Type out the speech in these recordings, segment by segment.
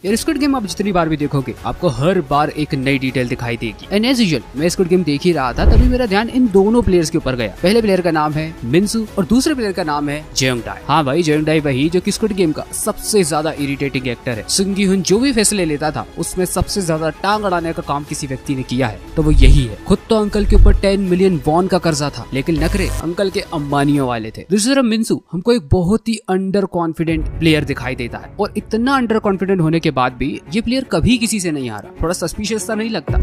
यार squid game आप जितनी बार भी देखोगे आपको हर बार एक नई डिटेल दिखाई देगी। एंड एज यूजुअल मैं स्क्विड गेम देख ही रहा था, तभी मेरा ध्यान इन दोनों प्लेयर्स के ऊपर गया। पहले प्लेयर का नाम है मिन्सू और दूसरे प्लेयर का नाम है जेयोंगडाई। हाँ भाई, जेयोंगडाई वही जो कि स्क्विड गेम का सबसे ज्यादा इरिटेटिंग एक्टर है। सुंग जी हुन जो भी फैसले लेता था उसमें सबसे ज्यादा टांग अड़ाने का काम किसी व्यक्ति ने किया है तो वो यही है। खुद तो अंकल के ऊपर 10 मिलियन वॉन का कर्जा था, लेकिन नखरे अंकल के अंबानियों वाले थे। दूसरी तरफ मिन्सू हमको एक बहुत ही अंडर कॉन्फिडेंट प्लेयर दिखाई देता है, और इतना अंडर कॉन्फिडेंट होने के बाद भी ये प्लेयर कभी किसी से नहीं हारा। थोड़ा सस्पिशियस सा नहीं लगता?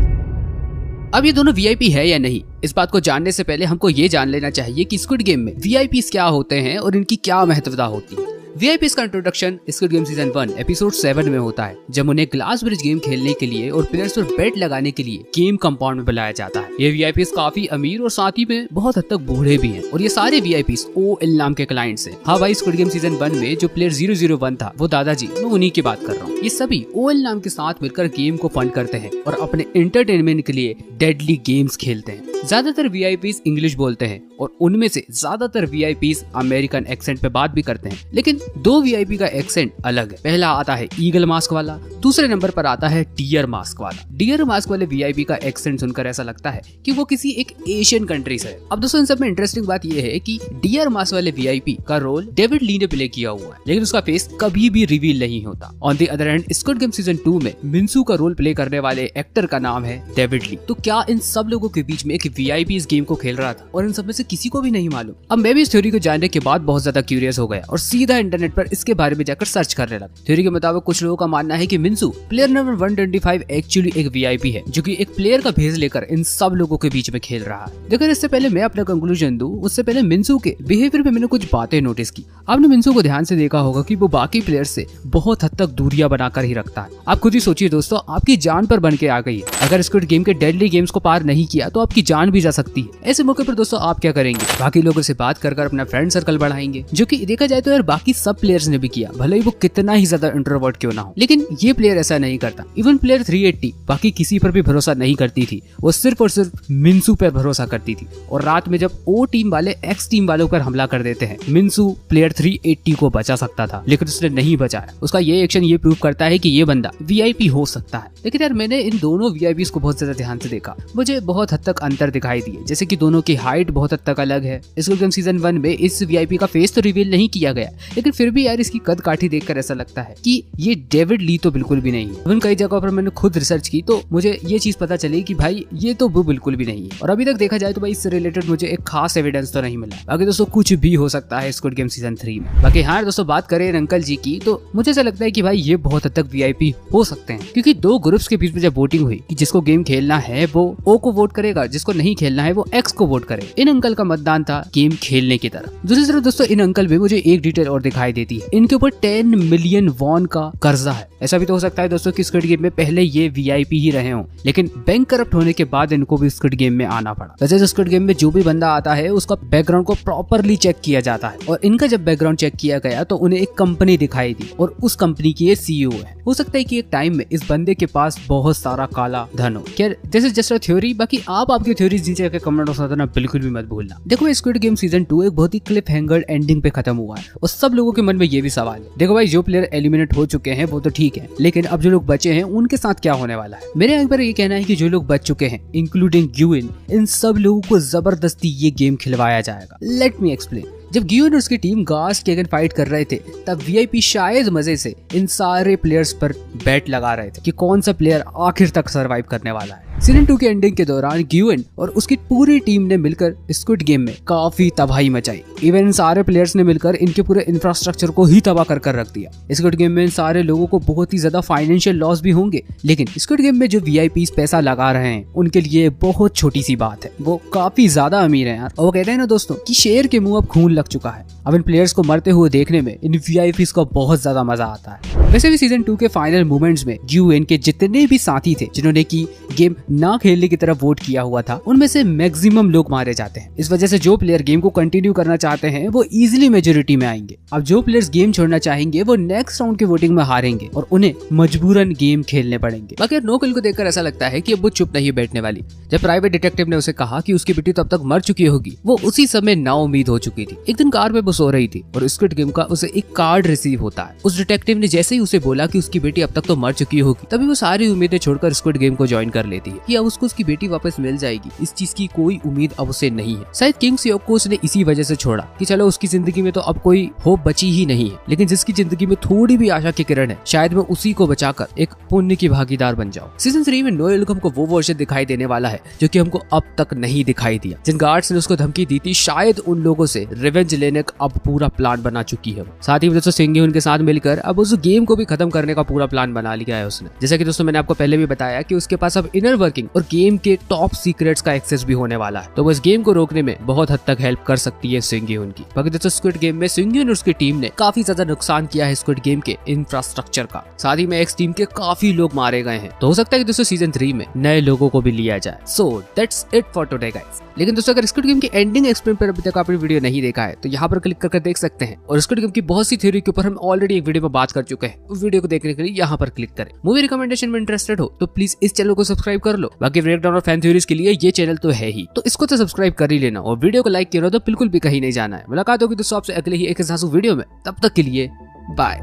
अब ये दोनों वीआईपी है या नहीं, इस बात को जानने से पहले हमको ये जान लेना चाहिए कि स्क्विड गेम में वीआईपीज क्या होते हैं और इनकी क्या महत्वता होती है। वीआईपीज का introduction squid game season 1 episode 7 में होता है, जब उन्हें ग्लास ब्रिज गेम खेलने के लिए और प्लेयर्स पर बेट लगाने के लिए गेम कंपाउंड में बुलाया जाता है। ये वीआईपीज काफी अमीर और साथ ही में बहुत हद तक बूढ़े भी हैं, और ये सारे वीआईपीज ओएल नाम के क्लाइंट्स हैं। हाँ भाई, स्क्विड गेम सीजन 1 में जो प्लेयर 001 था वो दादाजी, मैं उन्हीं की बात कर रहा हूँ। ये सभी ओएल नाम के साथ मिलकर गेम को फंड करते हैं और अपने एंटरटेनमेंट के लिए डेडली गेम्स खेलते हैं। ज्यादातर वीआईपीज इंग्लिश बोलते हैं और उनमें से ज्यादातर वीआईपीज अमेरिकन एक्सेंट पे बात भी करते हैं, लेकिन दो वीआईपी का एक्सेंट अलग है। पहला आता है ईगल मास्क वाला, दूसरे नंबर पर आता है डियर मास्क वाला। डियर मास्क वाले वीआईपी का एक्सेंट सुनकर ऐसा लगता है कि वो किसी एक एशियन कंट्री से है। अब दोस्तों इन सब में इंटरेस्टिंग बात यह है कि डियर मास्क वाले वीआईपी का रोल डेविड ली ने प्ले किया हुआ है, लेकिन उसका फेस कभी भी रिवील नहीं होता। On the other hand squid game season 2 में मिन्सू का रोल प्ले करने वाले एक्टर का नाम है डेविड ली। तो क्या इन सब लोगों के बीच में एक वीआईपी इस गेम को खेल रहा था और इन सब में से किसी को भी नहीं मालूम? अब मैं भी इस थ्योरी को जानने के बाद बहुत ज्यादा क्यूरियस हो गया और सीधा इंटरनेट पर इसके बारे में जाकर सर्च करने लगा। थ्योरी के मुताबिक कुछ लोगों का मानना है कि मिन्सू प्लेयर नंबर 125 एक्चुअली एक वीआईपी है, जो कि एक प्लेयर का भेस लेकर इन सब लोगों के बीच में खेल रहा है। देखो इससे पहले मैं अपना कंक्लूजन दूं, उससे पहले मिन्सू के बिहेवियर पे मैंने कुछ बातें नोटिस की। आपने मिन्सू को ध्यान से देखा होगा कि वो बाकी प्लेयर से बहुत हद तक दूरियां बनाकर ही रखता है। आप खुद ही सोचिए दोस्तों, आपकी जान पर बन के आ गई है। अगर स्क्विड गेम के डेडली गेम्स को पार नहीं किया तो आपकी जान भी जा सकती है। ऐसे मौके पर दोस्तों आप क्या करेंगे? बाकी लोगों से बात कर अपना फ्रेंड सर्कल बढ़ाएंगे, जो कि देखा जाए तो यार बाकी सब प्लेयर्स ने भी किया, भले ही वो कितना ही ज्यादा इंट्रोवर्ट क्यों ना हो। लेकिन ये प्लेयर ऐसा नहीं करता। इवन प्लेयर 380 बाकी किसी पर भी भरोसा नहीं करती थी, वो सिर्फ और सिर्फ मिन्सू पर भरोसा करती थी। और रात में जब ओ टीम वाले एक्स टीम वालों पर हमला कर देते हैं, मिन्सू प्लेयर 380 को बचा सकता था, लेकिन उसने नहीं बचाया। उसका ये एक्शन ये प्रूव करता है कि ये बंदा वीआईपी हो सकता है। लेकिन यार मैंने इन दोनों वीआईपीज को बहुत ज्यादा ध्यान से देखा, मुझे बहुत हद तक अंतर दिखाई दिए। जैसे कि दोनों की हाइट बहुत हद तक अलग है। स्क्विड गेम सीजन 1 में इस वीआईपी का फेस तो रिवील नहीं किया गया, लेकिन फिर भी यार इसकी कद काठी देखकर ऐसा लगता है कि ये डेविड ली तो बिल्कुल भी नहीं है। इवन कई जगहों पर मैंने खुद रिसर्च की तो मुझे ये चीज पता चली कि भाई ये तो वो बिल्कुल भी नहीं है। और अभी तक देखा जाए तो भाई इससे रिलेटेड मुझे एक खास एविडेंस तो नहीं मिला। बाकी दोस्तों कुछ भी हो सकता है स्क्विड गेम सीजन 3 में। बाकी हाँ दोस्तों, बात करें अंकल जी की तो मुझे ऐसा लगता है कि भाई ये बहुत हद तक वीआईपी हो सकते हैं, क्योंकि दो ग्रुप्स के बीच में जब वोटिंग हुई कि जिसको गेम खेलना है वो ओ को वोट करेगा, जिसको नहीं खेलना है वो एक्स को वोट करे। इन अंकल का मतदान था गेम खेलने की तरफ। दूसरी तरफ दोस्तों इन अंकल में मुझे एक डिटेल और दिखाई देती है, इनके ऊपर 10 मिलियन वॉन का कर्जा है। ऐसा भी तो हो सकता है दोस्तों कि स्क्विड गेम में पहले ये वीआईपी ही रहे हों, लेकिन बैंक करप्ट होने के बाद इनको भी स्क्विड गेम में आना पड़ा। वैसे स्क्विड गेम में जो भी बंदा आता है उसका बैकग्राउंड को प्रॉपरली चेक किया जाता है, और इनका जब बैकग्राउंड चेक किया गया तो उन्हें एक कंपनी दिखाई दी और उस कंपनी की ये सीईओ है। हो सकता है कि एक टाइम में इस बंदे के पास बहुत सारा काला धन हो। क्या this is just a theory. बाकी आप आपकी थ्योरीज नीचे के कमेंट में बताना बिल्कुल भी मत भूलना। देखो स्क्विड गेम सीजन 2 एक बहुत ही क्लिफ हैंगर एंडिंग पे खत्म हुआ है, और सब लोगों के मन में ये भी सवाल है। देखो भाई, जो प्लेयर एलिमिनेट हो चुके हैं वो तो ठीक है, लेकिन अब जो लोग बचे हैं उनके साथ क्या होने वाला है? मेरे एक बार ये कहना है कि जो लोग बच चुके हैं इंक्लूडिंग ग्यूइन, इन सब लोगों को जबरदस्ती ये गेम खिलवाया जाएगा। Let me explain. जब ग्यूइन और उसकी टीम गास्ट के अगेंस्ट फाइट कर रहे थे तब वीआईपी शायद मजे से इन सारे प्लेयर्स पर बेट लगा रहे थे कि कौन सा प्लेयर आखिर तक सरवाइव करने वाला है। सीजन 2 के एंडिंग के दौरान ग्यूइन और उसकी पूरी टीम ने मिलकर स्क्विड गेम में काफी तबाही मचाई। इवन इन सारे प्लेयर्स ने मिलकर इनके पूरे इंफ्रास्ट्रक्चर को ही तबाह कर रख दिया। स्क्विड गेम में इन सारे लोगों को बहुत ही ज्यादा फाइनेंशियल लॉस भी होंगे, लेकिन स्क्विड गेम में जो वीआईपीज पैसा लगा रहे हैं उनके लिए बहुत छोटी सी बात है। वो काफी ज्यादा अमीर है यार। और वो कहते हैं ना दोस्तों कि शेर के मुंह अब खून लग चुका है। अब इन प्लेयर्स को मरते हुए देखने में इन वीआईपीज को बहुत ज्यादा मजा आता है। वैसे भी सीजन 2 के फाइनल मोमेंट्स में ग्यूइन के जितने भी साथी थे जिन्होंने की गेम ना खेलने की तरफ वोट किया हुआ था, उनमें से मैक्सिमम लोग मारे जाते हैं। इस वजह से जो प्लेयर गेम को कंटिन्यू करना चाहते हैं वो इजीली मेजोरिटी में आएंगे। अब जो प्लेयर्स गेम छोड़ना चाहेंगे वो नेक्स्ट राउंड की वोटिंग में हारेंगे और उन्हें मजबूरन गेम खेलने पड़ेंगे। बाकी नोकिल को देखकर ऐसा लगता है कि अब वो चुप नहीं बैठने वाली। जब प्राइवेट डिटेक्टिव ने उसे कहा कि उसकी बेटी तो अब तक मर चुकी होगी, वो उसी समय नाउम्मीद हो चुकी थी। एक दिन कार में वो सो रही थी और स्क्विड गेम का उसे एक कार्ड रिसीव होता है। उस डिटेक्टिव ने जैसे ही उसे बोला कि उसकी बेटी अब तक तो मर चुकी होगी, तभी वो सारी उम्मीदें छोड़कर स्क्विड गेम को ज्वाइन कर लेती है कि अब उसको उसकी बेटी वापस मिल जाएगी। इस चीज की कोई उम्मीद अब उसे नहीं है। शायद किंग सियोक को उसने इसी वजह से छोड़ा कि चलो उसकी जिंदगी में तो अब कोई होप बची ही नहीं है, लेकिन जिसकी जिंदगी में थोड़ी भी आशा की किरण है, शायद मैं उसी को बचाकर एक पुण्य की भागीदार बन जाऊं। सीजन 3 में नोएल को हमको वो वर्जन दिखाई देने वाला है जो कि हमको अब तक नहीं दिखाई दिया। जिन गार्ड्स ने उसको धमकी दी थी, शायद उन लोगों से रिवेंज लेने का अब पूरा प्लान बना चुकी है। साथ ही दोस्तों सिंगी उनके साथ मिलकर अब उस गेम को भी खत्म करने का पूरा प्लान बना लिया है उसने। जैसा कि दोस्तों मैंने आपको पहले भी बताया कि उसके पास अब इनर वर्किंग और गेम के टॉप सीक्रेट्स का एक्सेस भी होने वाला है, तो वो इस गेम को रोकने में बहुत हद तक हेल्प कर सकती है सिंगी उनकी। बाकी दोस्तों स्क्विड गेम में सिंगी और उसकी टीम ने काफी ज्यादा नुकसान किया है स्क्विड गेम के इंफ्रास्ट्रक्चर का। साथ ही में एक्स टीम के काफी लोग मारे गए हैं, तो हो सकता है कि दोस्तों सीजन 3 में नए लोगों को भी लिया जाए। So that's it for today guys. लेकिन दोस्तों अगर स्क्विड गेम की एंडिंग एक्सप्लेन पर अभी तक आपने वीडियो नहीं देखा है तो यहाँ पर क्लिक करके देख सकते हैं, और स्क्विड गेम की बहुत सी थ्योरी के ऊपर हम ऑलरेडी एक वीडियो में बात कर चुके हैं। उस वीडियो को देखने के लिए यहाँ पर क्लिक करें। मूवी रिकमेंडेशन में इंटरेस्टेड हो तो प्लीज इस चैनल को सब्सक्राइब कर लो। बाकी ब्रेकडाउन और फैन थ्योरीज के लिए ये चैनल तो है ही, तो इसको तो सब्सक्राइब कर ही लेना और वीडियो को लाइक किया तो बिल्कुल भी कहीं नहीं जाना है। मुलाकात होगी दोस्तों आपसे अगले ही एक वीडियो में, तब तक के लिए बाय।